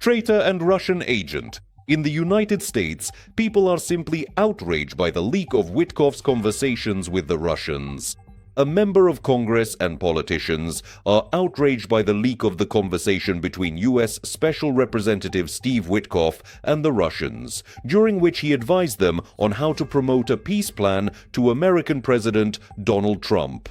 Traitor and Russian agent. In the United States, people are simply outraged by the leak of Witkoff's conversations with the Russians. A member of Congress and politicians are outraged by the leak of the conversation between U.S. Special Representative Steve Witkoff and the Russians, during which he advised them on how to promote a peace plan to American President Donald Trump.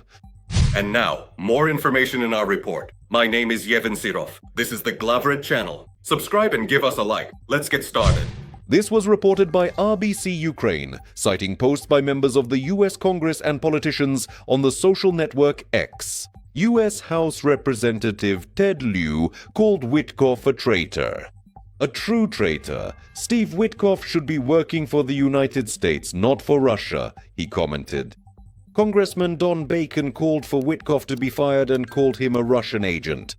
And now, more information in our report. My name is Yevhen Sirov. This is the Glavred channel. Subscribe and give us a like. Let's get started. This was reported by RBC Ukraine, citing posts by members of the U.S. Congress and politicians on the social network X. U.S. House Representative Ted Lieu called Witkoff a traitor. A true traitor. Steve Witkoff should be working for the United States, not for Russia, he commented. Congressman Don Bacon called for Witkoff to be fired and called him a Russian agent.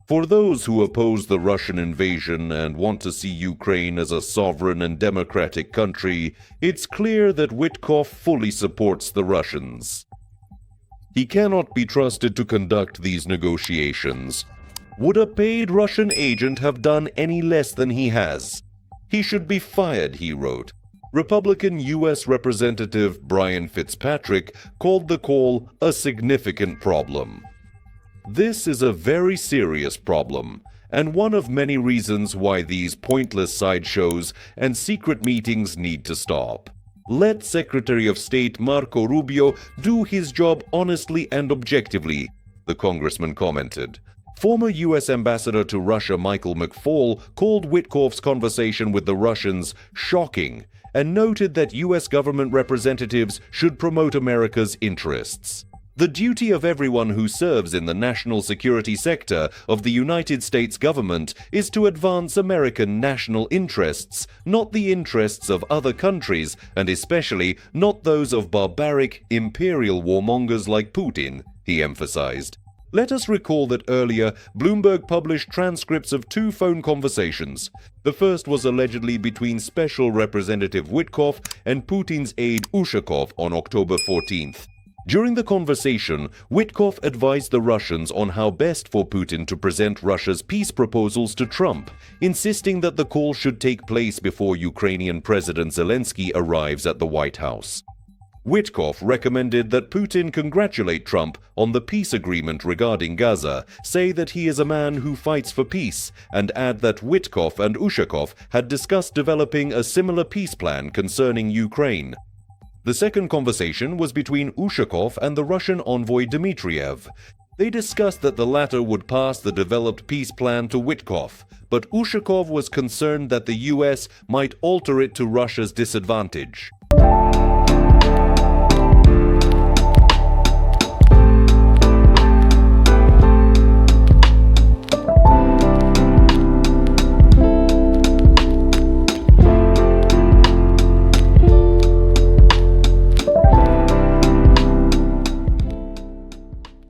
For those who oppose the Russian invasion and want to see Ukraine as a sovereign and democratic country, it's clear that Witkoff fully supports the Russians. He cannot be trusted to conduct these negotiations. Would a paid Russian agent have done any less than he has? He should be fired, he wrote. Republican U.S. Representative Brian Fitzpatrick called the call a significant problem. This is a very serious problem, and one of many reasons why these pointless sideshows and secret meetings need to stop. Let Secretary of State Marco Rubio do his job honestly and objectively, the congressman commented. Former U.S. Ambassador to Russia Michael McFaul called Witkoff's conversation with the Russians shocking and noted that U.S. government representatives should promote America's interests. The duty of everyone who serves in the national security sector of the United States government is to advance American national interests, not the interests of other countries, and especially not those of barbaric, imperial warmongers like Putin, he emphasized. Let us recall that earlier, Bloomberg published transcripts of 2 phone conversations. The first was allegedly between Special Representative Witkoff and Putin's aide Ushakov on October 14th. During the conversation, Witkoff advised the Russians on how best for Putin to present Russia's peace proposals to Trump, insisting that the call should take place before Ukrainian President Zelensky arrives at the White House. Witkoff recommended that Putin congratulate Trump on the peace agreement regarding Gaza, say that he is a man who fights for peace, and add that Witkoff and Ushakov had discussed developing a similar peace plan concerning Ukraine. The second conversation was between Ushakov and the Russian envoy Dmitriev. They discussed that the latter would pass the developed peace plan to Witkoff, but Ushakov was concerned that the U.S. might alter it to Russia's disadvantage.